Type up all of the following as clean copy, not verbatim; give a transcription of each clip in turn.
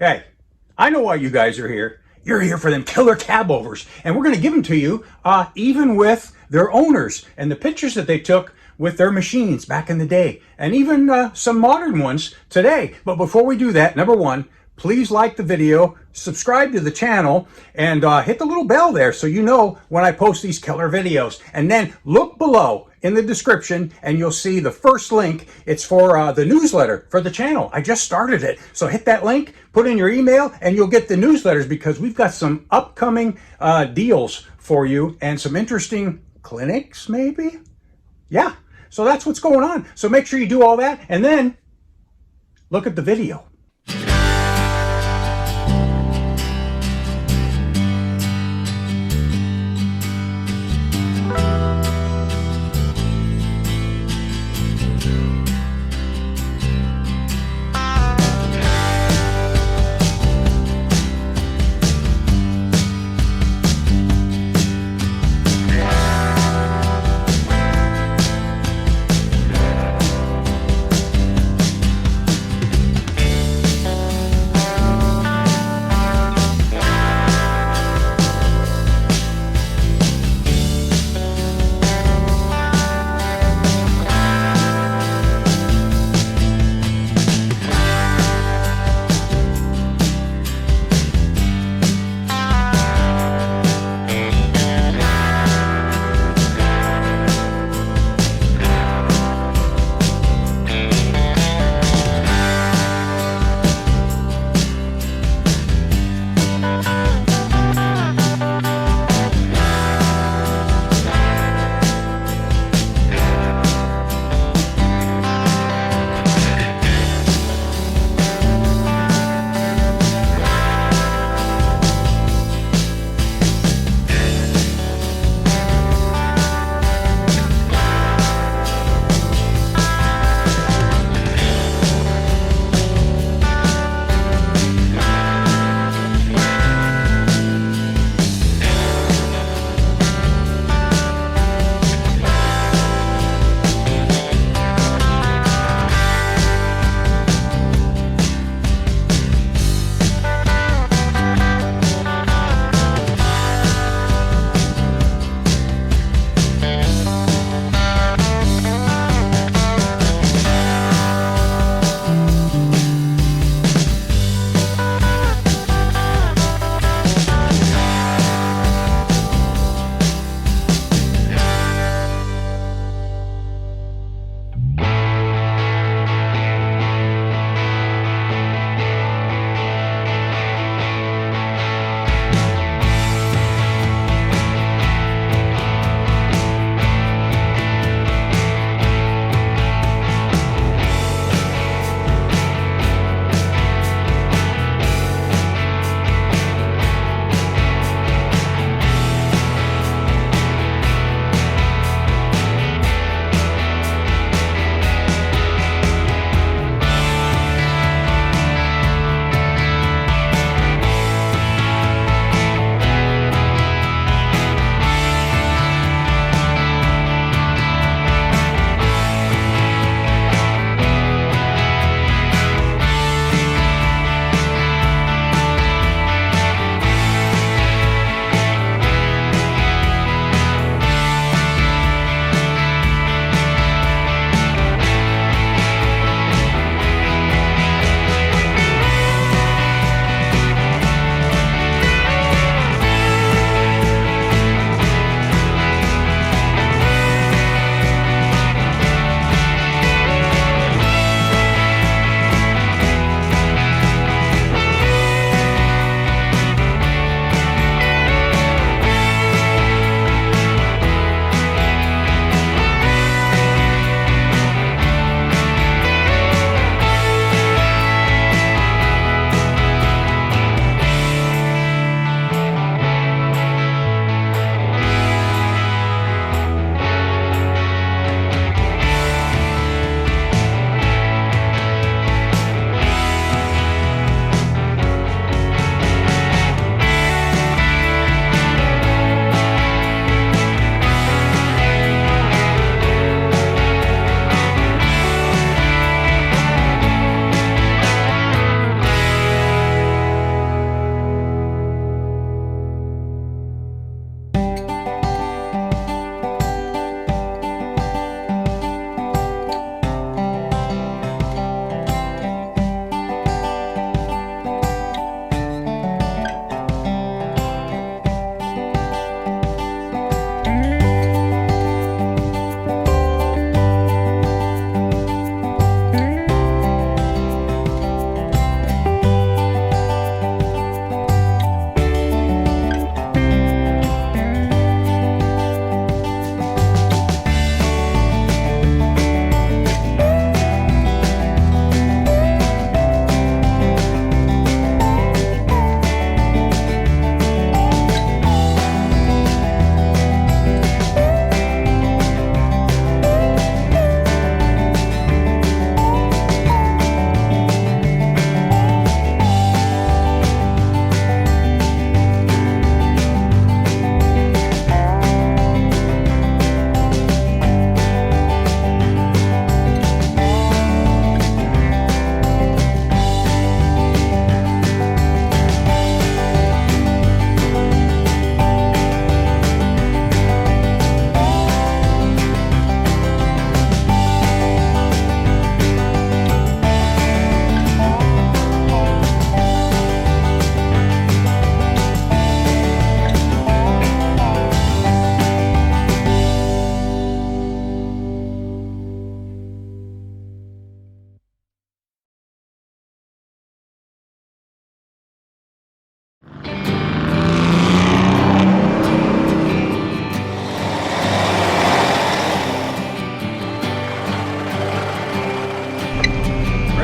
Hey, I know why you guys are here. You're here for them killer cabovers, and we're going to give them to you even with their owners and the pictures that they took with their machines back in the day, and even some modern ones today. But before we do that, number one, please like the video, subscribe to the channel, and hit the little bell there so you know when I post these killer videos. And then look below in the description and you'll see the first link. It's for the newsletter for the channel. I just started it. So hit that link, put in your email, and you'll get the newsletters because we've got some upcoming deals for you and some interesting clinics maybe. Yeah, so that's what's going on. So make sure you do all that and then look at the video.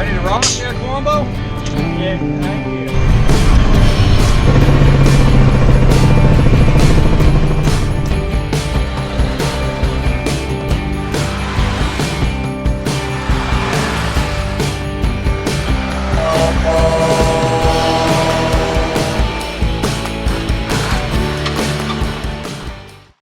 Ready to rock there, Colombo? Yeah, thank you.